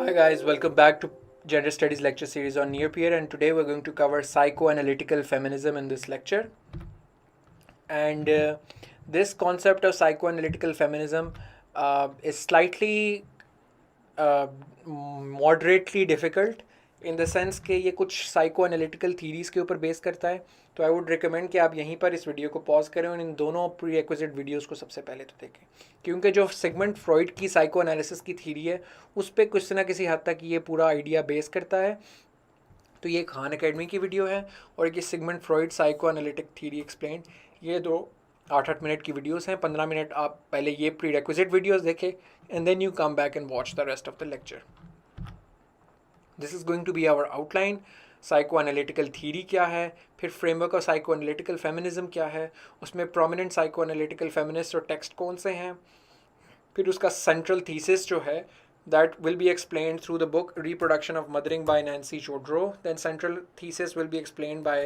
Hi guys, welcome back to Gender Studies lecture series on Near Peer, and today we're going to cover psychoanalytical feminism in this lecture. And this concept of psychoanalytical feminism is slightly uh, moderately difficult in the sense कि ये कुछ psycho analytical थीरीज़ के ऊपर base करता है. तो I would recommend कि आप यहीं पर इस वीडियो को पॉज करें और इन दोनों प्री एक्विजिट वीडियोज़ को सबसे पहले तो देखें, क्योंकि जो सिगमंड फ्रॉइड की साइको एनालिसिस की थीरी है उस पर कुछ ना किसी हद तक ये पूरा आइडिया बेस करता है. तो ये खान एकेडमी की वीडियो है और ये Sigmund Freud psycho analytic theory explain, ये दो 8-8 मिनट की वीडियोस हैं. 15 मिनट आप पहले ये प्री रिक्विजिट वीडियोस देखें and then you come back and watch the rest of the lecture. This is going to be our outline. Psychoanalytical theory क्या है, फिर framework of psychoanalytical feminism क्या है, उसमें प्रोमिनेंट साइको एनालिटिकल फेमिनिस्ट और text कौन से हैं, फिर उसका सेंट्रल थीसिस जो है that will be explained through the book Reproduction of Mothering by Nancy Chodrow. Then central thesis will be explained by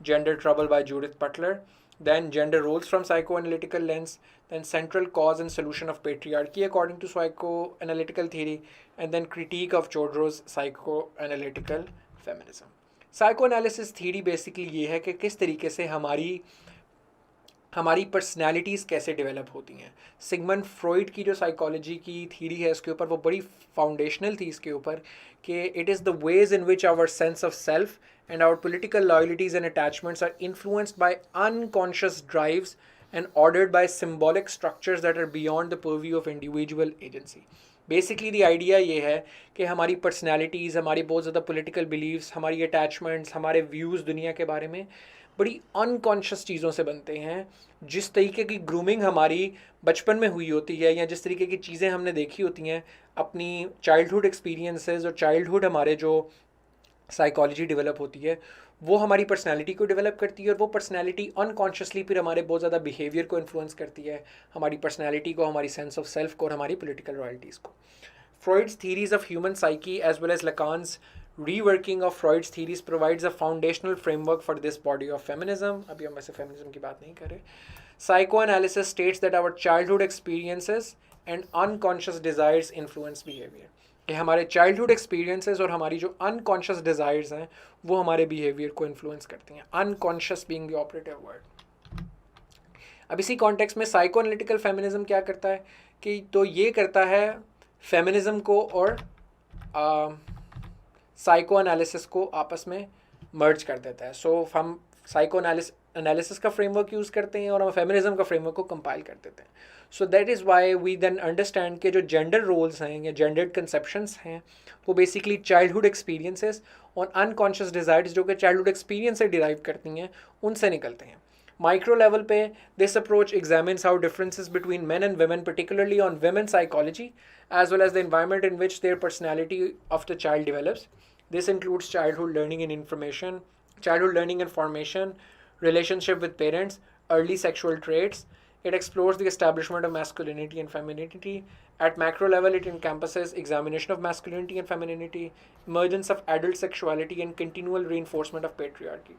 Gender Trouble by Judith Butler. Then gender roles from psychoanalytical lens. Then central cause and solution of patriarchy according to psychoanalytical theory. And then critique of Chodrow's psychoanalytical feminism. Psychoanalysis theory basically ये है कि किस तरीके से हमारी personalities कैसे develop होती हैं. सिगमंड फ्रॉइड की जो साइकोलॉजी की थीरी है उसके ऊपर वो बड़ी फाउंडेशनल थी इसके ऊपर कि it is the ways in which our sense of self and our political loyalties and attachments are influenced by unconscious drives and ordered by symbolic structures that are beyond the purview of individual agency. Basically the idea ये है कि हमारी personalities, हमारी बहुत ज़्यादा political beliefs, हमारी attachments, हमारे views दुनिया के बारे में बड़ी अनकॉन्शियस चीज़ों से बनते हैं. जिस तरीके की ग्रूमिंग हमारी बचपन में हुई होती है या जिस तरीके की चीज़ें हमने देखी होती हैं अपनी चाइल्डहुड एक्सपीरियंसेस और चाइल्डहुड हमारे जो साइकोलॉजी डेवलप होती है वो हमारी पर्सनैलिटी को डेवलप करती है और वो पर्सनैलिटी अनकॉन्शियसली फिर हमारे बहुत ज़्यादा बिहेवियर को इन्फ्लुएंस करती है, हमारी पर्सनैलिटी को, हमारी सेंस ऑफ सेल्फ को और हमारी पॉलिटिकल रॉयल्टीज़ को. Freud's theories of human psyche as well as Lacan's reworking of Freud's theories provides a foundational framework for this body of feminism. अभी हम वैसे फेमिनिज्म की बात नहीं कर रहे. Psychoanalysis states that our childhood experiences and unconscious desires influence behavior. कि हमारे चाइल्डहुड एक्सपीरियंसेस और हमारी जो अनकॉन्शियस डिज़ायर्स हैं वो हमारे बिहेवियर को इन्फ्लुएंस करती हैं. Unconscious being the operative word. अब इसी कॉन्टेक्स्ट में साइको एनालिटिकल फेमिनिज्म क्या करता है कि तो ये करता है फेमिनिज्म को और साइको एनालिसिस को आपस में मर्ज कर देता है. सो हम साइको एनालिसिस का फ्रेमवर्क यूज़ करते हैं और हम फेमिनिज्म का फ्रेमवर्क को कंपाइल कर देते हैं. So that is why we then understand के जो जेंडर रोल्स हैं या जेंडर्ड कंसेप्शंस हैं वो बेसिकली चाइल्डहुड एक्सपीरियंसेस और अनकॉन्शियस डिज़ायर्स जो कि चाइल्डहुड एक्सपीरियंस से डिराइव करती हैं उनसे निकलते हैं. माइक्रो लेवल पे this approach examines how differences between main and women particularly on women's psychology as well as the environment in which their personality of the child develops. This includes childhood learning and formation, relationship with parents, early sexual traits. It explores the establishment of masculinity and femininity. At macro level, it encompasses examination of masculinity and femininity, emergence of adult sexuality, and continual reinforcement of patriarchy.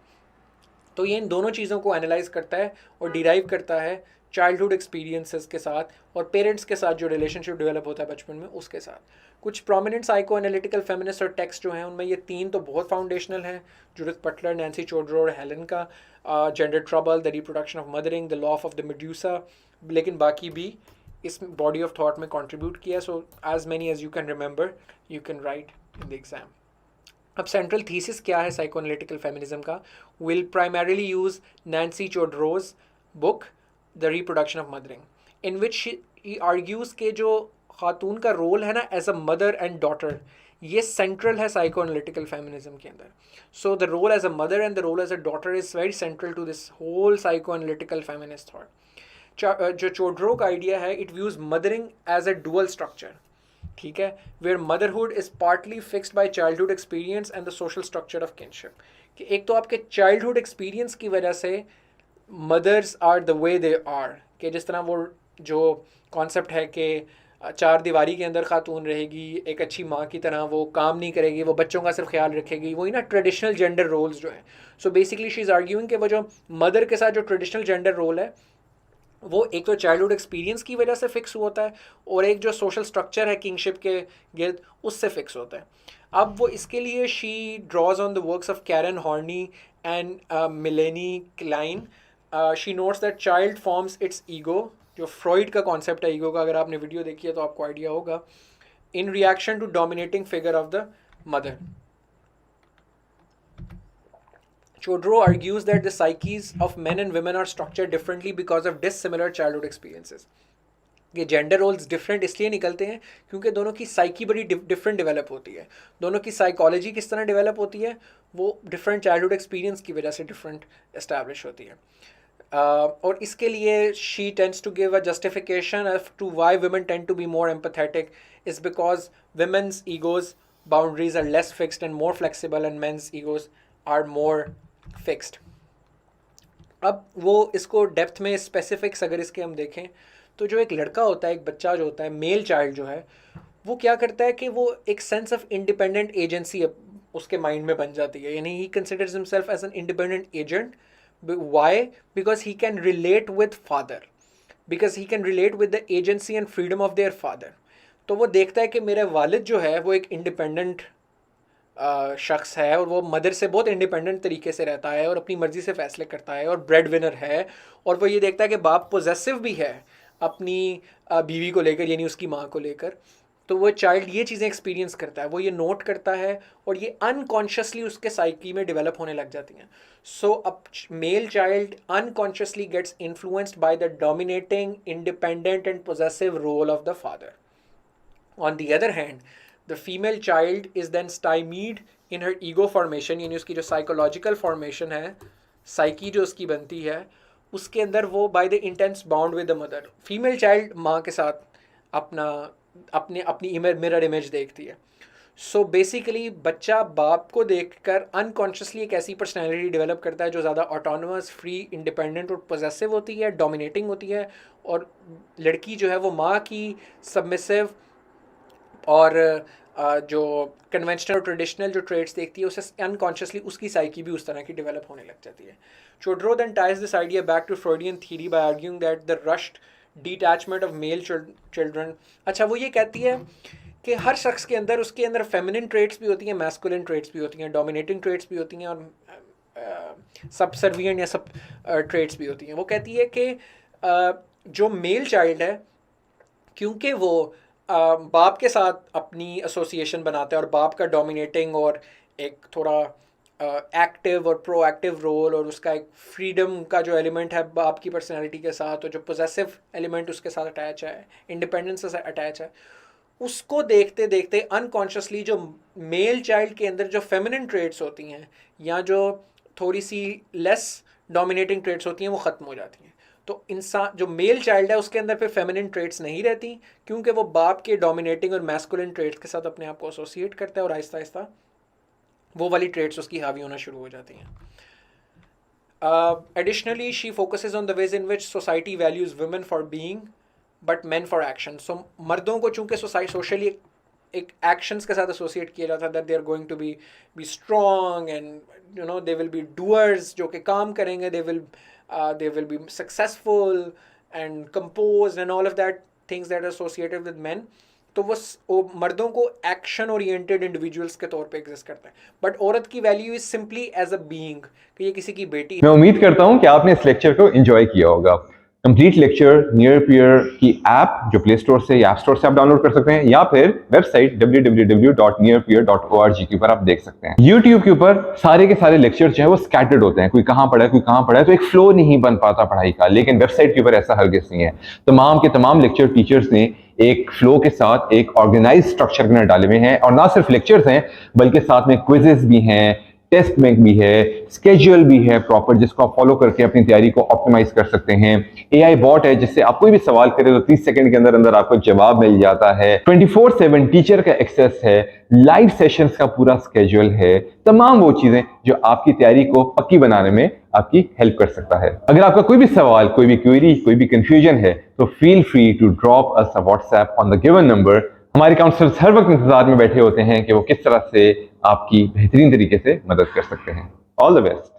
तो ये इन दोनों चीज़ों को analyse करता है और derive करता है चाइल्डहुड एक्सपीरियंसेस के साथ और पेरेंट्स के साथ जो रिलेशनशिप डेवलप होता है बचपन में उसके साथ. कुछ प्रोमिनेंट साइको एनालिटिकल फेमिनिस्ट और टेक्स्ट जो हैं उनमें ये तीन तो बहुत फाउंडेशनल हैं. जूडिथ बटलर, नैंसी चोड्रो और हेलन का gender trouble, the reproduction of mothering, the law of the medusa. लेकिन बाकी भी इस बॉडी ऑफ थॉट में कंट्रीब्यूट किया. So as many as you can remember you can write in the exam. अब central thesis क्या है साइकोएनालिटिकल फेमिनिज्म का. Will primarily use Nancy Chodorow's book the reproduction of mothering in which he argues के जो खातून का role है ना as a mother and daughter ये सेंट्रल है साइकोएनालिटिकल फेमिनिज्म के अंदर. So the role as a mother and the role as a daughter is very central to this whole psychoanalytical feminist thought. जो चोड्रो का idea है it views mothering as a dual structure. ठीक है, where motherhood is partly fixed by childhood experience and the social structure of kinship. कि एक तो आपके childhood experience की वजह से mothers are the way they are. कि जिस तरह वो जो कॉन्सेप्ट है कि चार दीवारी के अंदर खातून रहेगी, एक अच्छी माँ की तरह वो काम नहीं करेगी, वो बच्चों का सिर्फ ख्याल रखेगी, वही ना ट्रेडिशनल जेंडर रोल्स जो हैं. So basically she is arguing कि वो जो मदर के साथ जो ट्रेडिशनल जेंडर रोल है वो एक तो चाइल्डहुड एक्सपीरियंस की वजह से फिक्स होता है, और एक जो सोशल स्ट्रक्चर है किंगशिप के गिर्द उससे फिक्स होता है। अब वो इसके लिए she draws on the works of Karen Horney and Melanie Klein. She notes that child forms its ego, जो फ्रॉइड का कॉन्सेप्ट है ईगो का, अगर आपने वीडियो देखी है तो आपको आइडिया होगा, in reaction to dominating figure of the mother. Chodorow argues that the psyches of men and women are structured differently because of dissimilar childhood experiences. ये जेंडर रोल्स डिफरेंट इसलिए निकलते हैं क्योंकि दोनों की साइकी बड़ी डिफरेंट डेवलप होती है, दोनों की साइकोलॉजी किस तरह डेवलप होती है वो डिफरेंट चाइल्डहुड एक्सपीरियंस की वजह से डिफरेंट एस्टैब्लिश होती है। और इसके लिए she tends to give a justification as to why women tend to be more empathetic is because women's egos boundaries are less fixed and more flexible and men's egos are more fixed. अब वो इसको depth में specifics अगर इसके हम देखें तो जो एक लड़का होता है, एक बच्चा जो होता है, मेल चाइल्ड जो है, वो क्या करता है कि वो एक सेंस ऑफ इंडिपेंडेंट एजेंसी उसके माइंड में बन जाती है, यानी he considers himself as an independent agent. Why? Because he can relate with father, because he can relate with the agency and freedom of their father. तो वो देखता है कि मेरे वालिद जो है वो एक इंडिपेंडेंट शख्स है और वो मदर से बहुत इंडिपेंडेंट तरीके से रहता है और अपनी मर्ज़ी से फ़ैसले करता है और ब्रेड विनर है, और वो ये देखता है कि बाप पोजेसिव भी है अपनी बीवी को लेकर, यानी उसकी माँ को लेकर। तो वो चाइल्ड ये चीज़ें एक्सपीरियंस करता है, वो ये नोट करता है और ये अनकॉन्शियसली उसके साइकी में डेवलप होने लग जाती हैं। सो अब male child unconsciously gets influenced by the dominating independent and possessive role of the father. On the other hand the female child is then stymied in her ego formation, यानी उसकी जो साइकोलॉजिकल फॉर्मेशन है, psyche जो उसकी बनती है, उसके अंदर वो by the intense bound with the mother. Female child माँ के साथ अपनी मिरर इमेज देखती है। सो बेसिकली बच्चा बाप को देखकर अनकॉन्शियसली एक ऐसी पर्सनैलिटी डेवलप करता है जो ज़्यादा ऑटोनमस, फ्री, इंडिपेंडेंट और पोजेसिव होती है, डोमिनेटिंग होती है, और लड़की जो है वो माँ की सबमिसिव और जो कन्वेंशनल और ट्रेडिशनल जो ट्रेड्स देखती है, उसे अनकॉन्शियसली उसकी साइकी भी उस तरह की डेवलप होने लग जाती है। Chodorow then ties this idea back to Freudian theory by arguing that the rushed detachment of male children, अच्छा वो ये कहती है कि हर शख्स के अंदर, उसके अंदर फेमिनिन ट्रेड्स भी होती हैं, मैस्कुलिन ट्रेड्स भी होती हैं, डोमिनेटिंग ट्रेड्स भी होती हैं, और सबसर्विएंट या सब ट्रेड्स भी होती हैं। वो कहती है कि जो मेल चाइल्ड है, क्योंकि वो बाप के साथ अपनी एसोसिएशन बनाता है और बाप का डोमिनेटिंग और एक थोड़ा एक्टिव और प्रोएक्टिव रोल, और उसका एक फ्रीडम का जो एलिमेंट है बाप की पर्सनैलिटी के साथ, और जो पोजेसिव एलिमेंट उसके साथ अटैच है, इंडिपेंडेंस से अटैच है, उसको देखते देखते अनकॉन्शियसली जो मेल चाइल्ड के अंदर जो फेमिनिन ट्रेड्स होती हैं या जो थोड़ी सी लेस डोमिनेटिंग ट्रेड्स होती हैं वो ख़त्म हो जाती हैं। तो इंसान जो मेल चाइल्ड है उसके अंदर फिर फेमिनिन ट्रेड्स नहीं रहती, क्योंकि वो बाप के डोमिनेटिंग और मैस्कुलिन ट्रेड्स के साथ अपने आप को एसोसिएट करता है, और आहिस्ता आहिस्ता वो वाली ट्रेड्स उसकी हावी होना शुरू हो जाती हैं। Additionally she focuses on the ways in which society values women for being but men for action. So मर्दों को चूँकि सोशली एक एक्शंस के साथ एसोसिएट किया जाता है, that they are going to be strong and you know they will be doers, जो कि काम करेंगे, they will be successful and composed and all of that things that are associated with men। तो वो मर्दों को एक्शन ओरिएंटेड इंडिविजुअल्स के तौर पे एग्जिस्ट करता है, बट औरत की value is simply as a being, कि ये किसी की बेटी है। मैं उम्मीद करता हूं कि आपने इस लेक्चर को एंजॉय किया होगा। कंप्लीट लेक्चर नियर पियर की ऐप जो प्ले स्टोर से या ऐप स्टोर से आप डाउनलोड कर सकते हैं, या फिर वेबसाइट www.nearpeer.org के ऊपर आप देख सकते हैं। YouTube के ऊपर सारे के सारे लेक्चर जो है वो स्कैटर्ड होते हैं, कोई कहाँ पढ़ा है कोई कहाँ पढ़ा है, तो एक फ्लो नहीं बन पाता पढ़ाई का। लेकिन वेबसाइट के ऊपर ऐसा हरगिज़ नहीं है। तमाम के तमाम लेक्चर टीचर्स ने एक फ्लो के साथ एक ऑर्गेनाइज स्ट्रक्चर के अंदर डाले हुए हैं, और ना सिर्फ लेक्चर्स हैं बल्कि साथ में क्विजेस भी हैं, टेस्ट बैंक भी है, स्केड्यूल भी है प्रॉपर, जिसको आप फॉलो करके अपनी तैयारी को ऑप्टिमाइज कर सकते हैं। AI बॉट है जिससे आप कोई भी सवाल करें तो 30 सेकंड के अंदर अंदर आपको जवाब मिल जाता है। 24/7 टीचर का एक्सेस है, लाइव सेशंस का पूरा स्केड्यूल है, तमाम वो चीजें जो आपकी तैयारी को पक्की बनाने में आपकी हेल्प कर सकता है। अगर आपका कोई भी सवाल, कोई भी क्वेरी, कोई भी कंफ्यूजन है तो feel free to drop us a WhatsApp on the given number. हमारे काउंसलर्स हर वक्त इंतजार में बैठे होते हैं कि वो किस तरह से आपकी बेहतरीन तरीके से मदद कर सकते हैं। All the best.